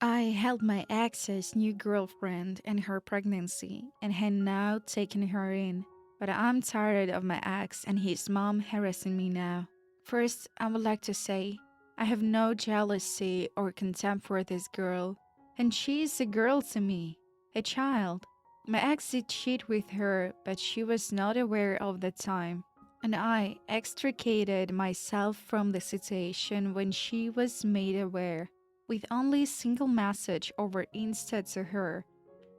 I held my ex's new girlfriend and her pregnancy and had now taken her in. But I'm tired of my ex and his mom harassing me now. First, I would like to say I have no jealousy or contempt for this girl, and she is a girl to me, a child. My ex did cheat with her, but she was not aware of the time. And I extricated myself from the situation when she was made aware with only a single message over Insta to her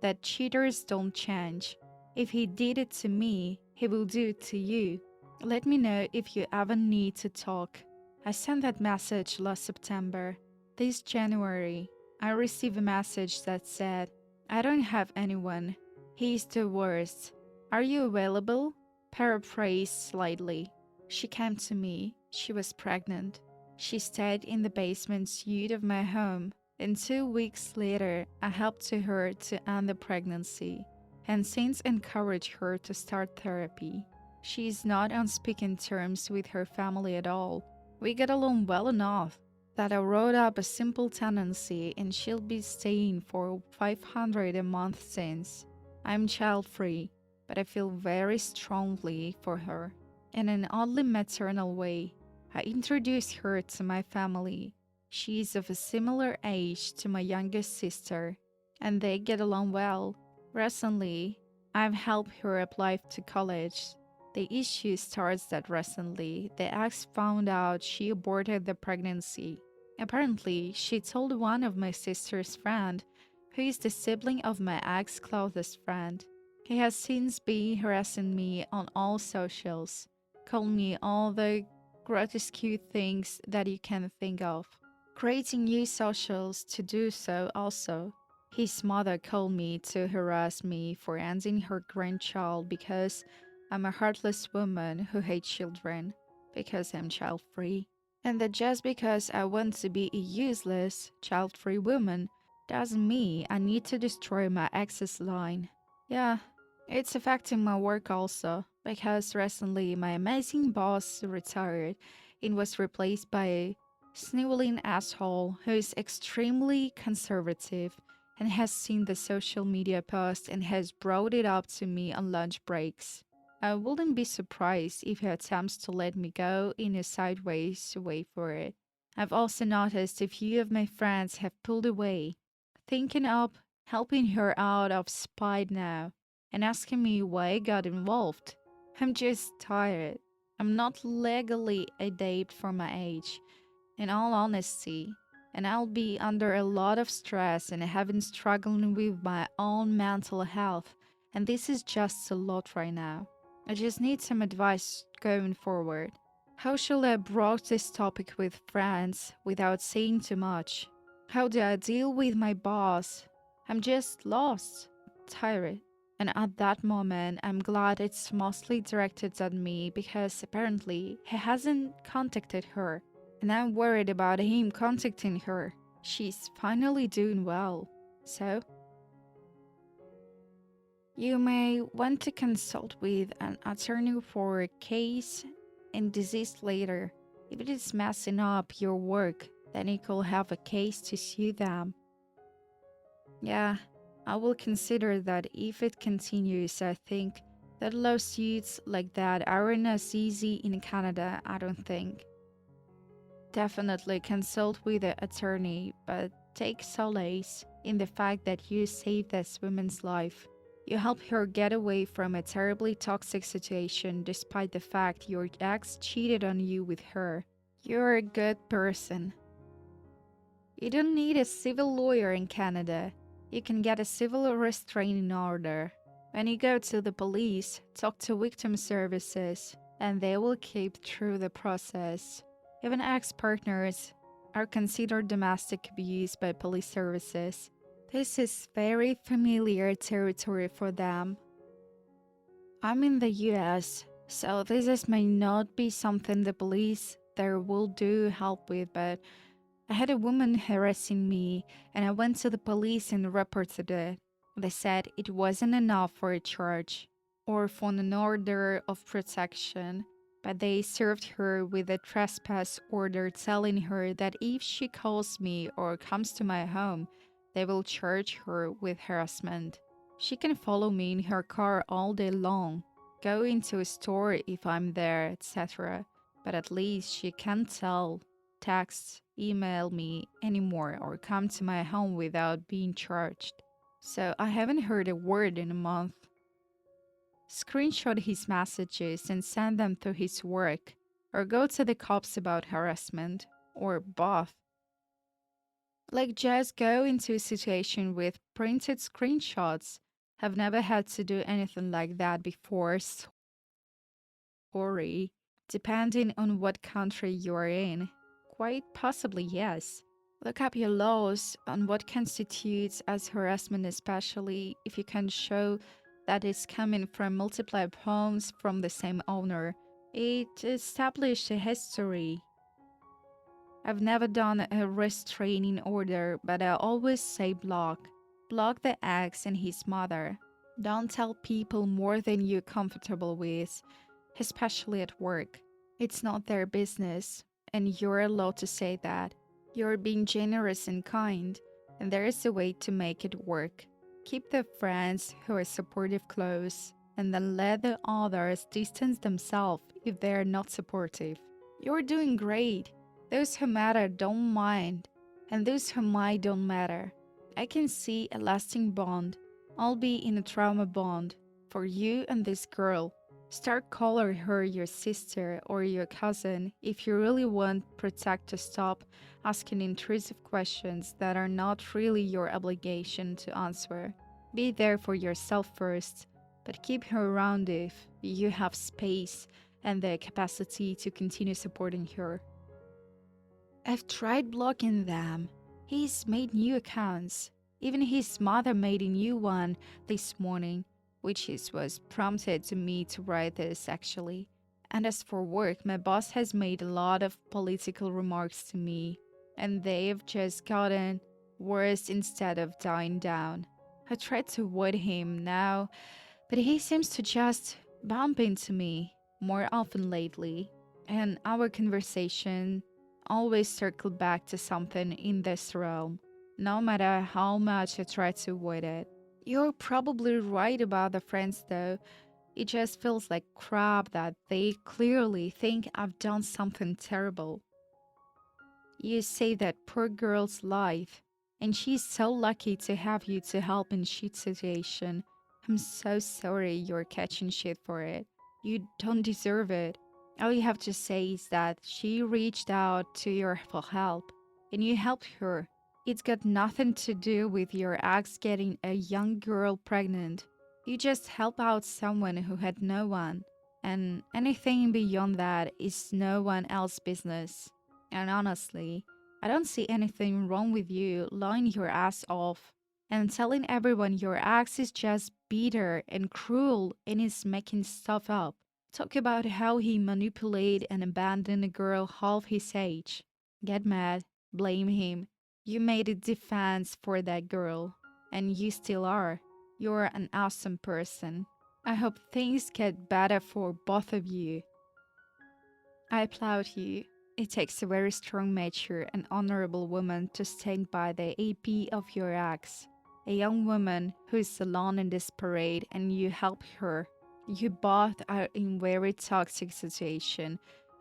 that cheaters don't change. If he did it to me, he will do it to you. Let me know if you ever need to talk. I sent that message last September. This January, I received a message that said, I don't have anyone. He's the worst. Are you available? Paraphrase slightly. She came to me. She was pregnant. She stayed in the basement suite of my home, and 2 weeks later, I helped her to end the pregnancy and since encouraged her to start therapy. She is not on speaking terms with her family at all. We get along well enough that I wrote up a simple tenancy and she'll be staying for 500 a month since. I'm child free, but I feel very strongly for her in an oddly maternal way. I introduced her to my family. She is of a similar age to my youngest sister, and they get along well. Recently, I've helped her apply to college. The issue starts that recently, the ex found out she aborted the pregnancy. Apparently, she told one of my sister's friend, who is the sibling of my ex's closest friend. He has since been harassing me on all socials, called me all the grotesque things that you can think of. Creating new socials to do so also. His mother called me to harass me for ending her grandchild because I'm a heartless woman who hates children, because I'm child free. And that just because I want to be a useless, child free woman doesn't mean I need to destroy my ex's line. Yeah, it's affecting my work also, because recently my amazing boss retired and was replaced by a sniveling asshole who is extremely conservative and has seen the social media post and has brought it up to me on lunch breaks. I wouldn't be surprised if he attempts to let me go in a sideways way for it. I've also noticed a few of my friends have pulled away, thinking of helping her out of spite now and asking me why I got involved. I'm just tired. I'm not legally adept for my age, in all honesty, and I'll be under a lot of stress and have been struggling with my own mental health, and this is just a lot right now. I just need some advice going forward. How shall I broach this topic with friends without saying too much? How do I deal with my boss? I'm just lost, tired. And at that moment, I'm glad it's mostly directed at me because apparently he hasn't contacted her. And I'm worried about him contacting her. She's finally doing well. So, you may want to consult with an attorney for a case and desist later. If it is messing up your work, then you could have a case to sue them. Yeah, I will consider that if it continues. I think that lawsuits like that aren't as easy in Canada, I don't think. Definitely consult with the attorney, but take solace in the fact that you saved this woman's life. You helped her get away from a terribly toxic situation despite the fact your ex cheated on you with her. You're a good person. You don't need a civil lawyer in Canada. You can get a civil restraining order. When you go to the police, talk to victim services, and they will keep through the process. Even ex-partners are considered domestic abuse by police services. This is very familiar territory for them. I'm in the US, so may not be something the police there will do help with, but I had a woman harassing me and I went to the police and reported it. They said it wasn't enough for a charge or for an order of protection, but they served her with a trespass order telling her that if she calls me or comes to my home, they will charge her with harassment. She can follow me in her car all day long, go into a store if I'm there, etc. But at least she can't tell, text, email me anymore, or come to my home without being charged. So I haven't heard a word in a month. Screenshot his messages and send them to his work, or go to the cops about harassment, or both. Like just go into a situation with printed screenshots. Have never had to do anything like that before. Sorry. Depending on what country you're in. Quite possibly, yes. Look up your laws on what constitutes as harassment, especially if you can show that it's coming from multiple homes from the same owner. It established a history. I've never done a restraining order, but I always say block. Block the ex and his mother. Don't tell people more than you're comfortable with, especially at work. It's not their business, and you're allowed to say that. You're being generous and kind, and there is a way to make it work. Keep the friends who are supportive close, and then let the others distance themselves if they are not supportive. You're doing great. Those who matter don't mind, and those who might don't matter. I can see a lasting bond, albeit in a trauma bond, for you and this girl. Start calling her your sister or your cousin if you really want Protect to stop asking intrusive questions that are not really your obligation to answer. Be there for yourself first, but keep her around if you have space and the capacity to continue supporting her. I've tried blocking them. He's made new accounts. Even his mother made a new one this morning, which is was prompted to me to write this actually. And as for work, my boss has made a lot of political remarks to me, and they've just gotten worse instead of dying down. I tried to avoid him now, but he seems to just bump into me more often lately, and our conversation always circle back to something in this realm, no matter how much I try to avoid it. You're probably right about the friends though. It just feels like crap that they clearly think I've done something terrible. You saved that poor girl's life, and she's so lucky to have you to help in shit situation. I'm so sorry you're catching shit for it. You don't deserve it. All you have to say is that she reached out to you for help, and you helped her. It's got nothing to do with your ex getting a young girl pregnant. You just help out someone who had no one, and anything beyond that is no one else's business. And honestly, I don't see anything wrong with you lying your ass off and telling everyone your ex is just bitter and cruel and is making stuff up. Talk about how he manipulated and abandoned a girl half his age. Get mad, blame him. You made a defense for that girl, and you still are. You're an awesome person. I hope things get better for both of you. I applaud you. It takes a very strong, mature, and honorable woman to stand by the AP of your ex. A young woman who is alone in this parade, and you help her. You both are in very toxic situation,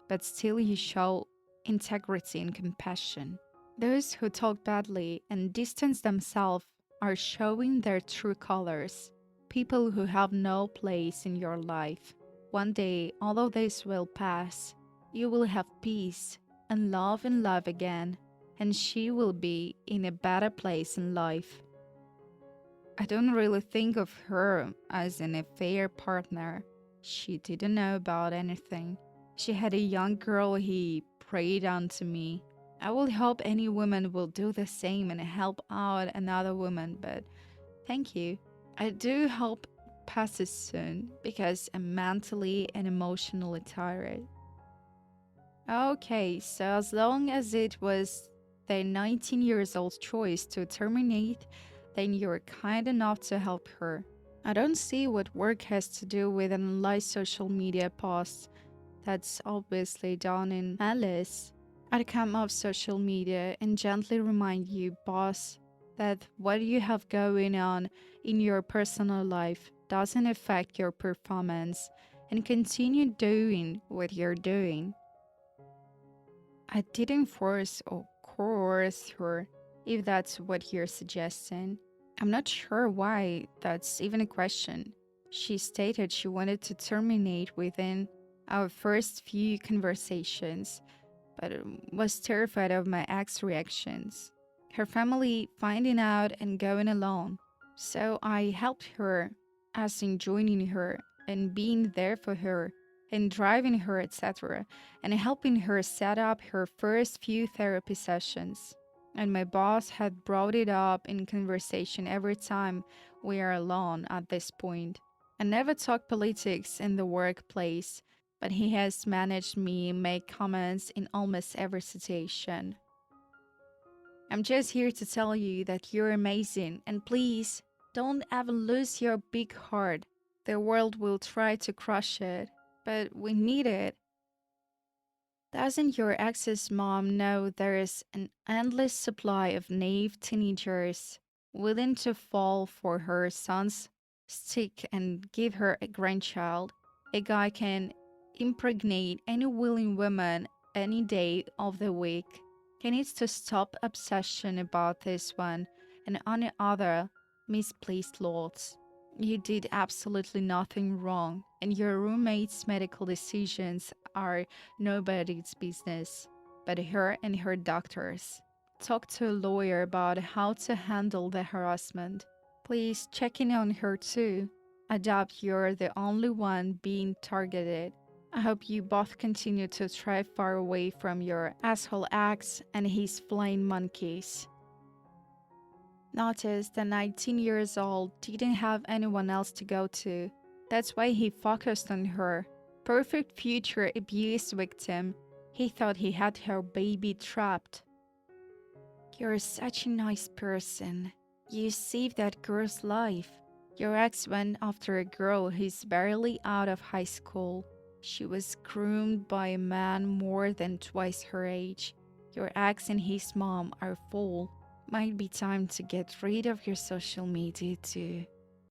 but still you show integrity and compassion. Those who talk badly and distance themselves are showing their true colors. People who have no place in your life. One day, all of this will pass. You will have peace and love again, and she will be in a better place in life. I don't really think of her as an affair partner. She didn't know about anything. She had a young girl he preyed on to me. I will hope any woman will do the same and help out another woman, but thank you. I do hope it passes soon because I'm mentally and emotionally tired. Okay, so as long as it was the 19 years old choice to terminate, then you're kind enough to help her. I don't see what work has to do with analyze social media posts. That's obviously done in malice. I'd come off social media and gently remind you, boss, that what you have going on in your personal life doesn't affect your performance and continue doing what you're doing. I didn't force or coerce her, if that's what you're suggesting. I'm not sure why that's even a question. She stated she wanted to terminate within our first few conversations, but was terrified of my ex reactions. Her family finding out and going alone. So I helped her, as in joining her and being there for her and driving her, etc., and helping her set up her first few therapy sessions. And my boss had brought it up in conversation every time we are alone at this point. I never talk politics in the workplace, but he has managed me make comments in almost every situation. I'm just here to tell you that you're amazing, and please don't ever lose your big heart. The world will try to crush it, but we need it. Doesn't your ex's mom know there is an endless supply of naive teenagers willing to fall for her son's stick and give her a grandchild? A guy can impregnate any willing woman any day of the week. He needs to stop obsession about this one and any other misplaced lots. You did absolutely nothing wrong, and your roommate's medical decisions are nobody's business but her and her doctors. Talk to a lawyer about how to handle the harassment. Please check in on her too. I doubt you're the only one being targeted. I hope you both continue to thrive far away from your asshole ex and his flying monkeys. Noticed that 19 years old didn't have anyone else to go to. That's why he focused on her. Perfect future abuse victim. He thought he had her baby trapped. You're such a nice person. You saved that girl's life. Your ex went after a girl who's barely out of high school. She was groomed by a man more than twice her age. Your ex and his mom are full. Might be time to get rid of your social media too.